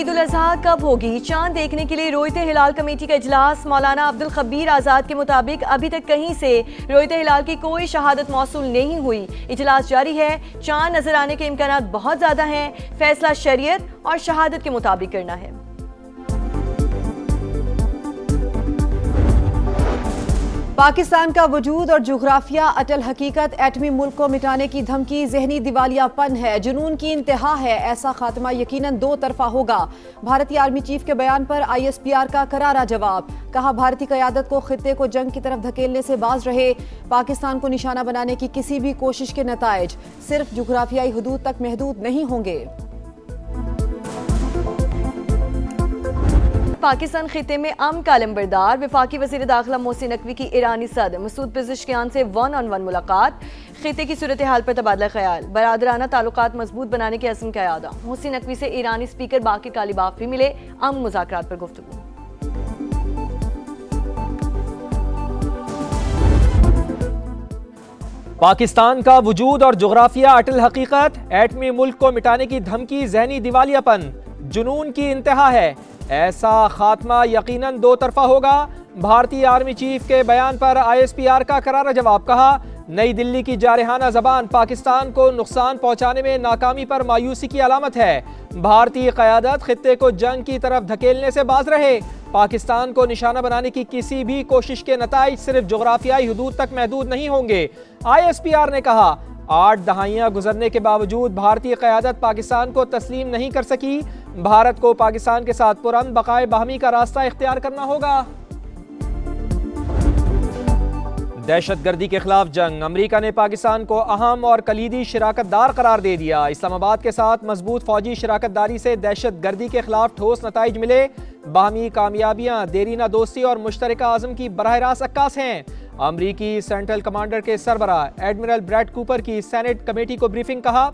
ईद उल अजहा कब होगी? चांद देखने के लिए रोयते हिलाल कमेटी का इजलास। मौलाना अब्दुल खबीर आज़ाद के मुताबिक अभी तक कहीं से रोयते हिलाल की कोई शहादत मौसूल नहीं हुई। इजलास जारी है। चांद नजर आने के इम्कानात बहुत ज्यादा हैं। फैसला शरीयत और शहादत के मुताबिक करना है। पाकिस्तान का वजूद और जोग्राफिया अटल हकीकत, एटमी मुल्क को मिटाने की धमकी जहनी दिवालियापन है, जुनून की इंतहा है। ऐसा खात्मा यकीनन दो तरफा होगा। भारतीय आर्मी चीफ के बयान पर ISPR का करारा जवाब। कहा, भारतीय क़यादत को खित्ते को जंग की तरफ धकेलने से बाज रहे। पाकिस्तान को निशाना बनाने की किसी भी कोशिश के नताइज सिर्फ जोग्राफियाई हदूद तक महदूद नहीं होंगे। पाकिस्तान खिते में अमन का अलंबरदार। वफाकी वज़ीर दाखिला मोहसिन नकवी की ईरानी सदर मसूद पेज़ेश्कियान से 1-on-1 मुलाकात। खिते की सूरत हाल पर तबादला ख्याल। बरादराना ताल्लुकात मजबूत बनाने के अज़्म का इरादा। मोहसिन नकवी से ईरानी स्पीकर बाकिर कालिबाफ भी मिले। अमन मुज़ाकरात पर गुफ्तगू। पाकिस्तान का वजूद और जोग्राफिया अटल हकीकत, एटमी मुल्क को मिटाने की धमकी जहनी दिवालियापन, जुनून की इंतहा है। ऐसा खात्मा यकीनन दो तरफा होगा। भारतीय आर्मी चीफ के बयान पर ISPR का करारा जवाब। कहा, नई दिल्ली की जारहाना जबान पाकिस्तान को नुकसान पहुंचाने में नाकामी पर मायूसी की अलामत है। भारतीय क़यादत खित्ते को जंग की तरफ धकेलने से बाज रहे। पाकिस्तान को निशाना बनाने की किसी भी कोशिश के नताइज सिर्फ जोग्राफियाई हदूद तक महदूद नहीं होंगे। ISPR ने कहा, 8 दहाइयां गुजरने के बावजूद भारतीय क़यादत पाकिस्तान को तस्लीम नहीं कर सकी। भारत को पाकिस्तान के साथ पुरअमन बकाए बाहमी का रास्ता इख्तियार करना होगा। दहशतगर्दी के खिलाफ जंग, अमेरिका ने पाकिस्तान को अहम और कलीदी शिराकतदार करार दे दिया। इस्लामाबाद के साथ मजबूत फौजी शिराकतदारी से दहशतगर्दी के खिलाफ ठोस नताइज मिले। बाहमी कामयाबियां देरीना दोस्ती और मुश्तरका आज़म की बराह रास्त अक्कास हैं। अमरीकी सेंट्रल कमांडर के सरबराह एडमिरल ब्रैड कूपर की सेनेट कमेटी को ब्रीफिंग। कहा,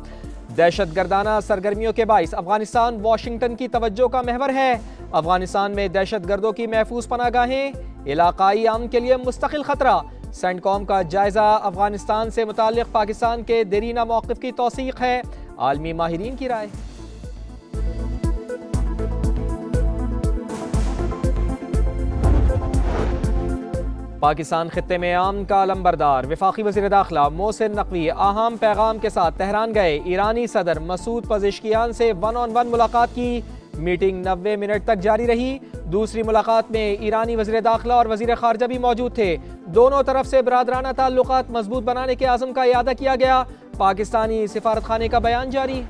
दहशतगर्दाना सरगर्मियों के बाइस अफगानिस्तान वाशिंगटन की तवज्जो का महवर है। अफगानिस्तान में दहशतगर्दों की महफूज पनागाहें, इलाकाई अमन के लिए मुस्तकिल खतरा। सेंटकॉम का जायजा, अफगानिस्तान से मुताल्लिक पाकिस्तान के देरीना मौक़िफ़ की तौसीक़ है। आलमी माहिरीन की राय। पाकिस्तान खित्ते में अमन का अलंबरदार। वफाकी वज़ीर दाखिला मोहसिन नकवी अहम पैगाम के साथ तेहरान गए। ईरानी सदर मसूद पेज़ेश्कियान से 1-on-1 मुलाकात की। मीटिंग 90 मिनट तक जारी रही। दूसरी मुलाकात में ईरानी वज़ीर दाखिला और वज़ीर ख़ारजा भी मौजूद थे। दोनों तरफ से बरादराना ताल्लुकात मजबूत बनाने के आज़म का इयादा किया गया। पाकिस्तानी सिफारत खाने का बयान जारी।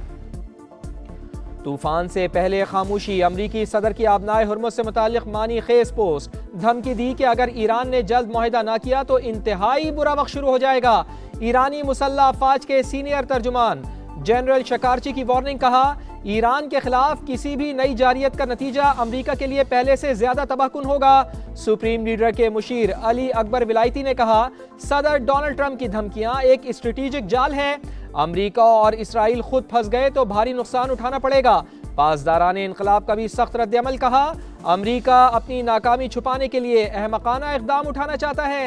तूफान से पहले खामोशी, अमरीकी सदर की आबनाए हुर्मुज़ से मुताल्लिक मानी खेज पोस्ट। धमकी दी कि अगर ईरान ने जल्द मुआहिदा ना किया तो इंतहाई बुरा वक्त शुरू हो जाएगा। ईरानी मुसल्लह अफ़वाज के सीनियर तर्जुमान जनरल शकारची की वार्निंग। कहा, ईरान के खिलाफ किसी भी नई जारियत का नतीजा अमरीका के लिए पहले से ज्यादा तबाहकुन होगा। सुप्रीम लीडर के मुशीर अली अकबर विलायती ने कहा, सदर डोनाल्ड ट्रंप की धमकियां एक स्ट्रेटेजिक जाल है। अमरीका और इसराइल खुद फंस गए तो भारी नुकसान उठाना पड़ेगा। पासदाराने इनकलाब का भी सख्त रद्द-ए-अमल। कहा, अमरीका अपनी नाकामी छुपाने के लिए अहमकाना इक़दाम उठाना चाहता है।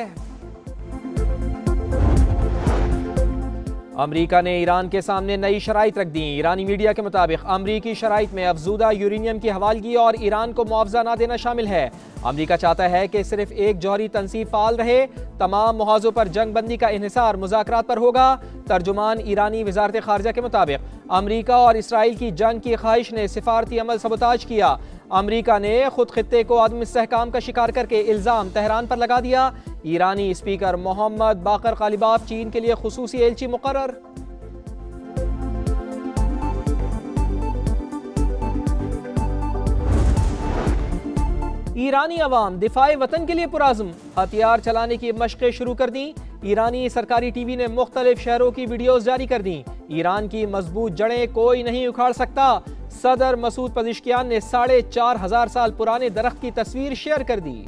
अमरीका ने ईरान के सामने नई शराइत रख दी। ईरानी मीडिया के मुताबिक अमरीकी शराइत में अफजूदा यूरेनियम की हवालगी और ईरान को मुआवजा न देना शामिल है। अमरीका चाहता है कि सिर्फ एक जौहरी तनसीब फाल रहे। तमाम मुहाज़ों पर जंग बंदी का इन्हिसार मुज़ाकरात पर होगा। तर्जुमान ईरानी वज़ारत ख़ारजा के मुताबिक अमरीका और इसराइल की जंग की ख्वाहिश ने सिफारती अमल सबोताज किया। अमरीका ने खुद खित्ते को अदम इस्तेहकाम का शिकार करके इल्ज़ाम तेहरान पर लगा दिया। ईरानी स्पीकर मोहम्मद बाकर कालिबाफ चीन के लिए खुसूसी एलची मुकर्रर। ईरानी अवाम दिफाए वतन के लिए पुराज़्म, हथियार चलाने की मशक़ें शुरू कर दी। ईरानी सरकारी टीवी ने मुख्तलिफ शहरों की वीडियोस जारी कर दी। ईरान की मजबूत जड़ें कोई नहीं उखाड़ सकता। सदर मसूद पेज़ेश्कियान ने 4,500 साल पुराने दरख्त की तस्वीर शेयर कर दी।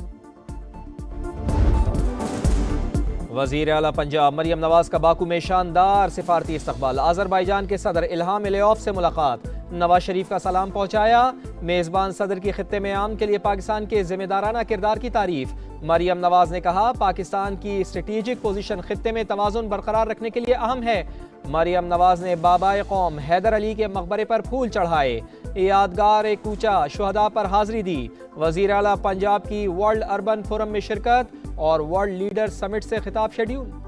वज़ीर आला पंजाब मरियम नवाज का बाकू में शानदार सिफारती इस्तकबाल। अज़रबैजान के सदर इल्हाम अलियेव से मुलाकात। नवाज शरीफ का सलाम पहुँचाया। मेज़बान सदर की खित्ते में आम के लिए पाकिस्तान के जिम्मेदाराना किरदार की तारीफ। मरियम नवाज ने कहा, पाकिस्तान की स्ट्रेटेजिक पोजीशन खित्ते में तवाज़ुन बरकरार रखने के लिए अहम है। मरियम नवाज ने बाबाए कौम हैदर अली के मकबरे पर फूल चढ़ाए। यादगार कूचा शुहदा पर हाजिरी दी। वजीर आला पंजाब की वर्ल्ड अर्बन फोरम में शिरकत और वर्ल्ड लीडर समिट से खिताब शेड्यूल।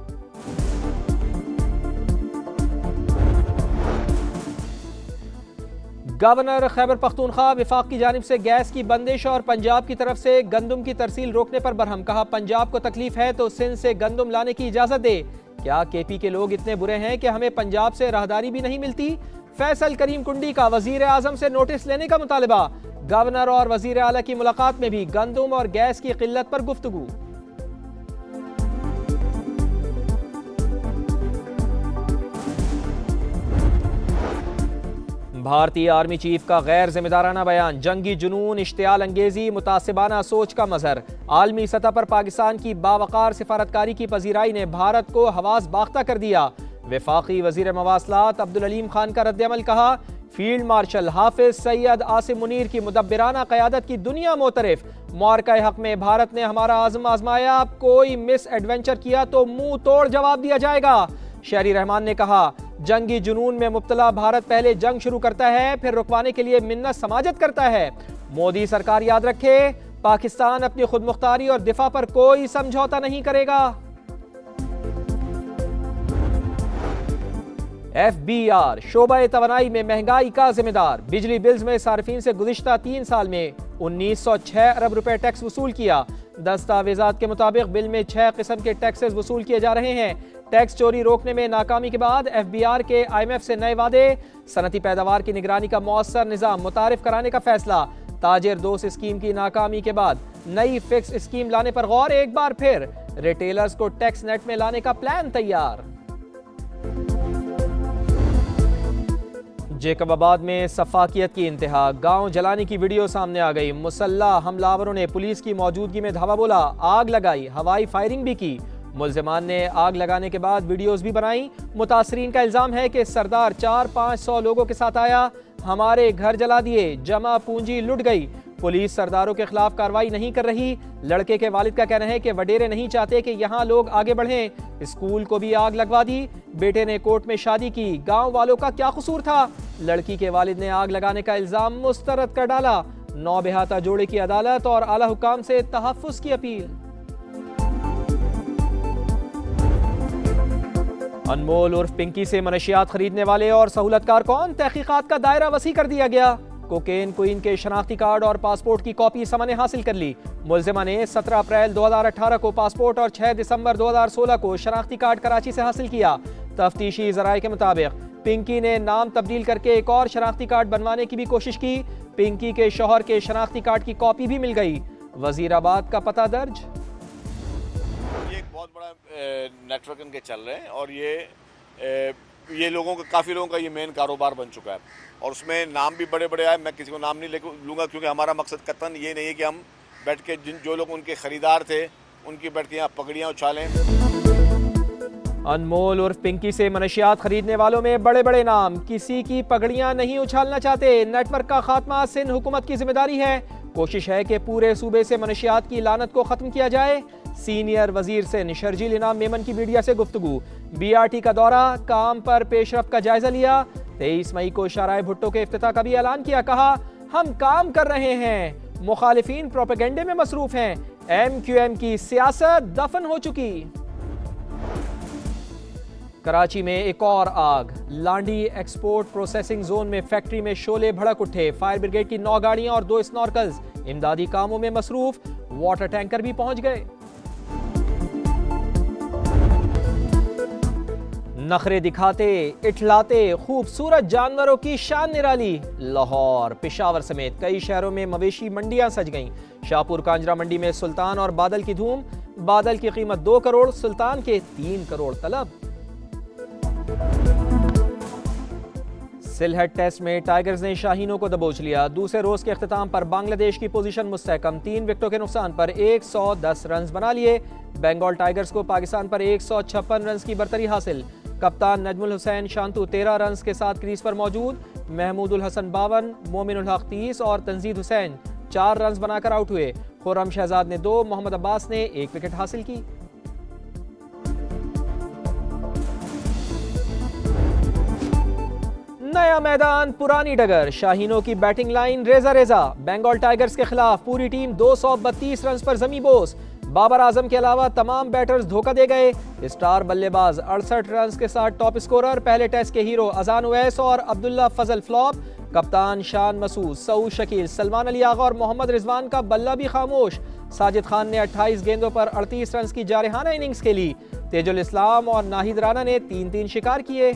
गवर्नर खैबर पख्तूनख्वा विफाक की जानिब से गैस की बंदिश और पंजाब की तरफ से गंदम की तरसील रोकने पर बरहम। कहा, पंजाब को तकलीफ है तो सिंध से गंदम लाने की इजाजत दे। क्या केपी के लोग इतने बुरे हैं कि हमें पंजाब से राहदारी भी नहीं मिलती? फैसल करीम कुंडी का वजीर आजम से नोटिस लेने का मुतालबा। गवर्नर और वजीर आला की मुलाकात में भी गंदम और गैस की किल्लत पर गुफ्तगू। भारतीय आर्मी चीफ का गैर जिम्मेदाराना बयान, जंगी जुनून, इश्तियाल अंगेजी, मुतासिबाना सोच का मजहर। आलमी सतह पर पाकिस्तान की बावकार सिफारतकारी की पजीराई ने भारत को हवास बाख्ता कर दिया। वफाकी वजीर मवासलात अब्दुल अलीम खान का रद्दअमल। कहा, फील्ड मार्शल हाफिज सैयद आसिम मुनीर की मुदब्बिराना क़यादत की दुनिया मोतरफ। मार्का हक में भारत ने हमारा आज़म आजमाया, कोई मिस एडवेंचर किया तो मुंह तोड़ जवाब दिया जाएगा। शहरी रहमान ने कहा, जंगी जुनून में मुब्तला भारत पहले जंग शुरू करता है, फिर रुकवाने के लिए मिन्नत समाजत करता है। मोदी सरकार याद रखे, पाकिस्तान अपनी खुद मुख्तारी और दिफा पर कोई समझौता नहीं करेगा। FBR शोबा तवानाई में महंगाई का जिम्मेदार। बिजली बिल्स में सार्फिन से गुज़िश्ता 3 साल में 1906 अरब रुपए टैक्स वसूल किया। दस्तावेजात के मुताबिक बिल में 6 किस्म के टैक्सेस वसूल किए जा रहे हैं। टैक्स चोरी रोकने में नाकामी के बाद FBR के IMF से नए वादे। सनती पैदावार की निगरानी का मौसर निज़ाम मुतारिफ कराने का फैसला। ताजिर दोस्त स्कीम की नाकामी के बाद नई फिक्स स्कीम लाने पर गौर। एक बार फिर रिटेलर्स को टैक्स नेट में लाने का प्लान तैयार। जेकबाबाद में सफाकियत की इंतहा, गांव जलाने की वीडियो सामने आ गई। मुसल्ला हमलावरों ने पुलिस की मौजूदगी में धावा बोला, आग लगाई, हवाई फायरिंग भी की। मुल्जिमान ने आग लगाने के बाद वीडियोस भी बनाई। मुतासरीन का इल्जाम है कि सरदार 400-500 लोगों के साथ आया, हमारे घर जला दिए, जमा पूंजी लुट गई। पुलिस सरदारों के खिलाफ कार्रवाई नहीं कर रही। लड़के के वालिद का कहना है कि वडेरे नहीं चाहते कि यहाँ लोग आगे बढ़ें। स्कूल को भी आग लगवा दी। बेटे ने कोर्ट में शादी की, गांव वालों का क्या कसूर था? लड़की के वालिद ने आग लगाने का इल्जाम मुस्तरद कर डाला। 9 बेहाता जोड़े की अदालत और आला हुकाम से तहफ्फुज की अपील। अनमोल उर्फ पिंकी से मनशियात खरीदने वाले और सहूलतकार कौन? तहकीकात का दायरा वसी कर दिया गया। कोकेन क्वीन के शनाख्ती कार्ड और पासपोर्ट की कॉपी समा ने हासिल कर ली। मुल्जिमा ने 17 अप्रैल 2018 को पासपोर्ट और 6 दिसंबर 2016 को शनाख्ती कार्ड कराची से हासिल किया। तफ्तीशी जराये के मुताबिक पिंकी ने नाम तब्दील करके एक और शनाख्ती कार्ड बनवाने की भी कोशिश की। पिंकी के शौहर के शनाख्ती कार्ड की कॉपी भी मिल गई। वजीराबाद का पता दर्ज। ये एक बहुत बड़ा नेटवर्क इनके चल रहे हैं और ये लोगों का, काफ़ी लोगों का ये मेन कारोबार बन चुका है और उसमें नाम भी बड़े बड़े आए। मैं किसी को नाम नहीं लूँगा क्योंकि हमारा मकसद कतन ये नहीं है कि हम बैठ के जो लोग उनके ख़रीदार थे उनकी बैठ के यहाँ पगड़ियाँ उछालें। अनमोल उर्फ पिंकी से मनशियात खरीदने वालों में बड़े बड़े नाम, किसी की पगड़ियां नहीं उछालना चाहते। नेटवर्क का खात्मा सिंध हुकूमत की जिम्मेदारी है। कोशिश है कि पूरे सूबे से मनशियात की लानत को खत्म किया जाए। सीनियर वजीर से शर्जील इनाम मेमन की मीडिया से गुफ्तगू। BRT का दौरा, काम पर पेशरफ का जायजा लिया। 23 मई को शाहराह भुट्टो के इफ्तिताह का भी ऐलान किया। कहा, हम काम कर रहे हैं, मुखालिफिन प्रोपेगेंडे में मसरूफ हैं। MQM की सियासत दफन हो चुकी। कराची में एक और आग। लांडी एक्सपोर्ट प्रोसेसिंग जोन में फैक्ट्री में शोले भड़क उठे। फायर ब्रिगेड की 9 गाड़ियां और 2 स्नॉर्कल्स इमदादी कामों में मसरूफ। वाटर टैंकर भी पहुंच गए। नखरे दिखाते, इठलाते खूबसूरत जानवरों की शान निराली। लाहौर, पेशावर समेत कई शहरों में मवेशी मंडियां सज गईं। शाहपुर कांजरा मंडी में सुल्तान और बादल की धूम। बादल की कीमत 2 करोड़, सुल्तान के 3 करोड़ तलब। सिलहट टेस्ट में टाइगर्स ने शाहीनों को दबोच लिया। दूसरे रोज के अख्तिताम पर बांग्लादेश की पोजीशन मुस्तहकम। 3 विकेटों के नुकसान पर 110 रन बना लिए। बंगाल टाइगर्स को पाकिस्तान पर 156 रन की बरतरी हासिल। कप्तान नजमुल हुसैन शांतु 13 रन के साथ क्रीज पर मौजूद। महमूदुल हसन 52, मोमिनुल हक 30 और तंजीद हुसैन 4 रन बनाकर आउट हुए। खुर्रम शहजाद ने 2, मोहम्मद अब्बास ने 1 विकेट हासिल की। नया मैदान पुरानी डगर, शाहीनों की बैटिंग लाइन रेजा रेजा। बंगाल टाइगर्स के खिलाफ पूरी टीम 232 रन पर जमी बोस। बाबर आजम के अलावा तमाम बैटर्स धोखा दे गए। स्टार बल्लेबाज 68 रन के साथ टॉप स्कोरर। पहले टेस्ट के हीरो अजान उवैस और अब्दुल्ला फजल फ्लॉप। कप्तान शान मसूद, सऊद शकील, सलमान अली आगा और मोहम्मद रिजवान का बल्ला भी खामोश। साजिद खान ने 28 गेंदों पर 38 रन की जारहाना इनिंग्स खेली। तेजुल इस्लाम और नाहिद राना ने 3-3 शिकार किए।